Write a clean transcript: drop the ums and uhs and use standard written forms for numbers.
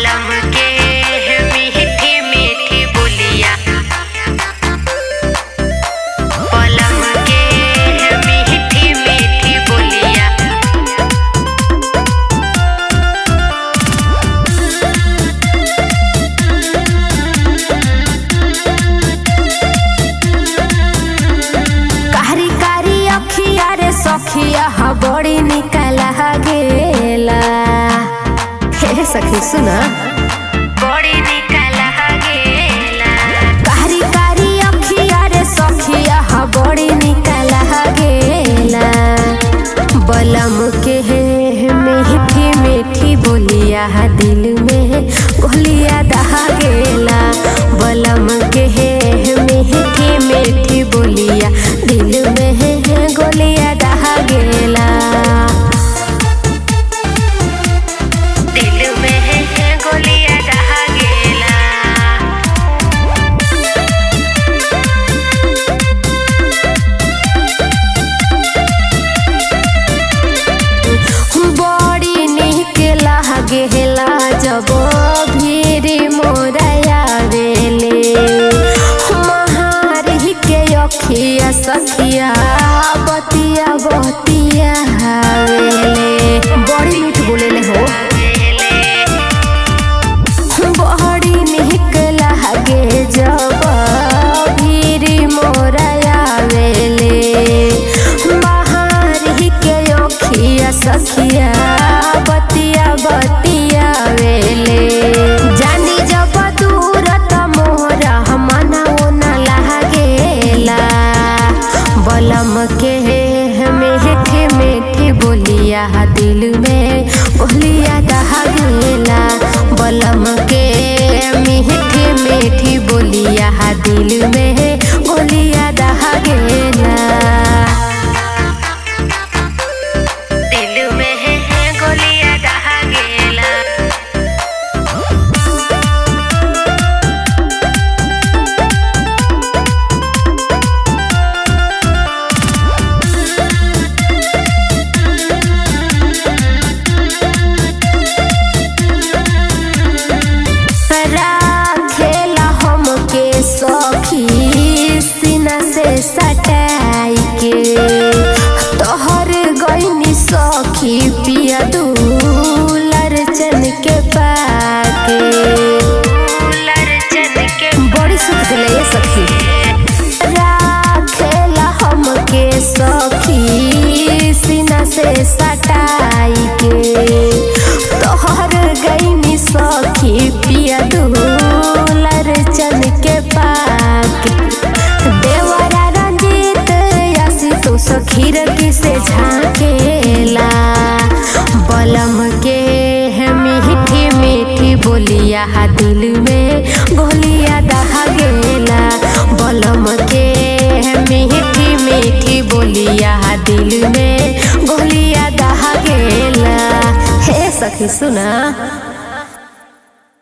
बलम के मीठी मीठी बोलिया, बलम के मीठी मीठी बोलिया। कारी कारी अखिया रे सखिया बड़ी निकल गेला। हे सखी सुना, बड़ी निकल गेला। कारी कारी अखिया रे सखिया बड़ी निकल गेला। बलम के मीठी मीठी बोलिया दिल में गोलिया दह गेला। बलम के मीठी मीठी बोलिया दिल में गोलिया दह गेला। दिल में गोलिया दह गेला। बड़ी निक लागेला जब भीड़ मोरया बेले। महारी के अखिया सखिया बतिया बतिया बेले। बड़ी मीठ बोलेले हो, बड़ी निक लागे जब भीड़ मोरया बेले। महारी के अखिया सखिया बतिया बतिया वेले। जानी जब दूर त मोरा मना ओना लागेला। बलम के मीठी मीठी बोलिया दिल में गोलिया दह गेला। बलम के मीठी मीठी बोलिया दिल में गोलिया दह गेला। दिल में गोलिया दह गेला। राखेला हमके सखी सीना से सटाई के। तोहर गईनी सखी पिया दूलर चन के पाके। बड़ी सुख दिले ये सखी। राखेला हमके सखी सीना से सटाई के। तोहर गईनी सखी पिया दूलर चन के पाके। देवरा रंजीत यासी तो सखीर किसे झाकेला। बलम के मीठी मीठी बोलिया दिल में गोलिया दह गेला। बलम के मीठी मीठी बोलिया दिल में गोलिया दह गेला। हे सखी सुना।